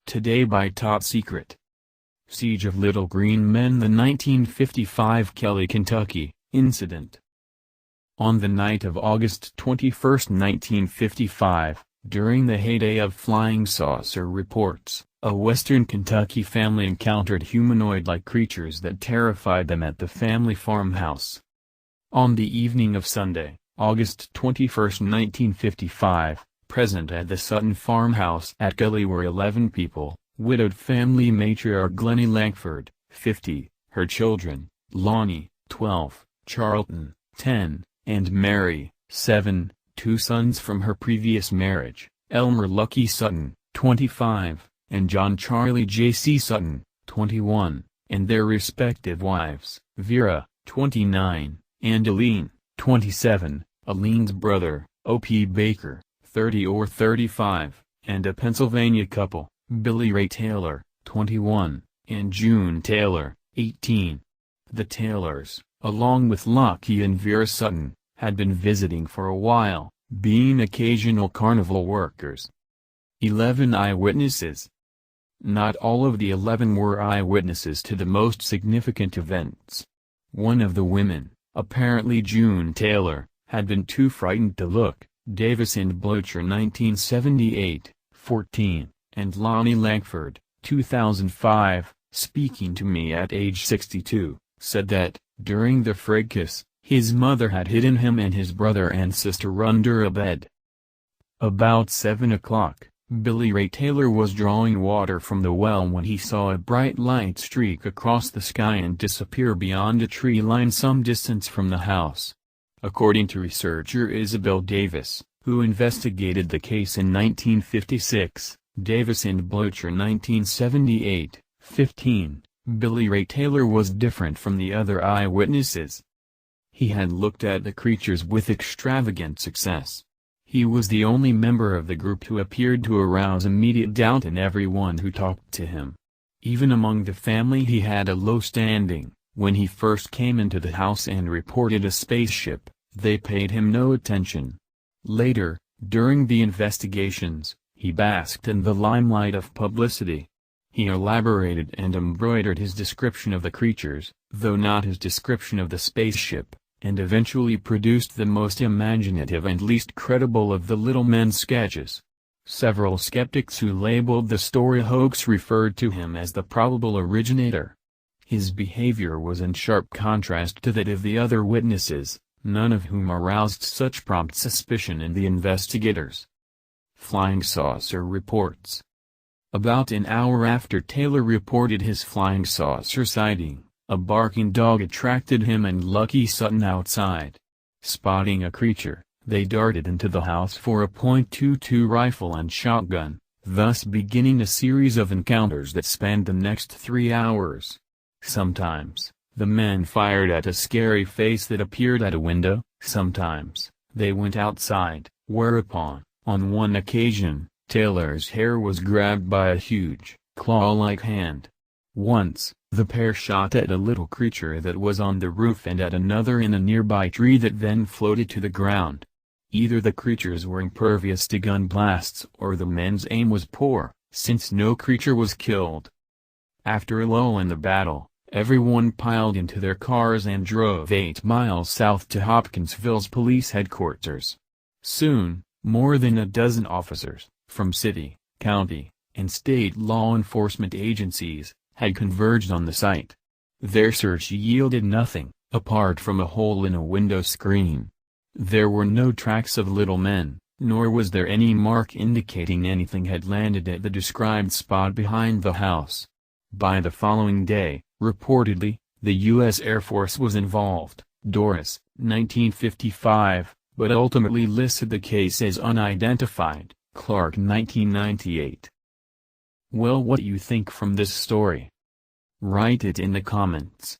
Today by Top Secret. Siege of Little Green Men. The 1955 Kelly, Kentucky, incident. On the night of August 21, 1955, during the heyday of flying saucer reports, a western Kentucky family encountered humanoid-like creatures that terrified them at the family farmhouse. On the evening of Sunday, August 21, 1955, present at the Sutton farmhouse at Kelly were 11 people: widowed family matriarch Glennie Langford, 50, her children, Lonnie, 12, Charlton, 10, and Mary, 7, two sons from her previous marriage, Elmer Lucky Sutton, 25, and John Charlie J.C. Sutton, 21, and their respective wives, Vera, 29, and Aline, 27, Aline's brother, O.P. Baker, 30 or 35, and a Pennsylvania couple, Billy Ray Taylor, 21, and June Taylor, 18. The Taylors, along with Lucky and Vera Sutton, had been visiting for a while, being occasional carnival workers. 11 eyewitnesses. Not all of the 11 were eyewitnesses to the most significant events. One of the women, apparently June Taylor, had been too frightened to look. Davis and Blocher, 1978, 14, and Lonnie Langford, 2005, speaking to me at age 62, said that, during the fracas, his mother had hidden him and his brother and sister under a bed. About 7 o'clock, Billy Ray Taylor was drawing water from the well when he saw a bright light streak across the sky and disappear beyond a tree line some distance from the house. According to researcher Isabel Davis, who investigated the case in 1956, Davis and Blocher, 1978, 15, Billy Ray Taylor was different from the other eyewitnesses. He had looked at the creatures with extravagant success. He was the only member of the group who appeared to arouse immediate doubt in everyone who talked to him. Even among the family he had a low standing. When he first came into the house and reported a spaceship, they paid him no attention. Later, during the investigations, he basked in the limelight of publicity. He elaborated and embroidered his description of the creatures, though not his description of the spaceship, and eventually produced the most imaginative and least credible of the Little Men sketches. Several skeptics who labeled the story hoax referred to him as the probable originator. His behavior was in sharp contrast to that of the other witnesses, none of whom aroused such prompt suspicion in the investigators. Flying saucer reports. About an hour after Taylor reported his flying saucer sighting, a barking dog attracted him and Lucky Sutton outside. Spotting a creature, they darted into the house for a .22 rifle and shotgun, thus beginning a series of encounters that spanned the next 3 hours. Sometimes, the men fired at a scary face that appeared at a window, sometimes, they went outside, whereupon, on one occasion, Taylor's hair was grabbed by a huge, claw-like hand. Once, the pair shot at a little creature that was on the roof and at another in a nearby tree that then floated to the ground. Either the creatures were impervious to gun blasts or the men's aim was poor, since no creature was killed. After a lull in the battle, everyone piled into their cars and drove 8 miles south to Hopkinsville's police headquarters. Soon, more than a dozen officers, from city, county, and state law enforcement agencies, had converged on the site. Their search yielded nothing, apart from a hole in a window screen. There were no tracks of Little Men, nor was there any mark indicating anything had landed at the described spot behind the house. By the following day, reportedly, the U.S. Air Force was involved. Doris, 1955, but ultimately listed the case as unidentified. Clark, 1998. Well, what do you think from this story? Write it in the comments.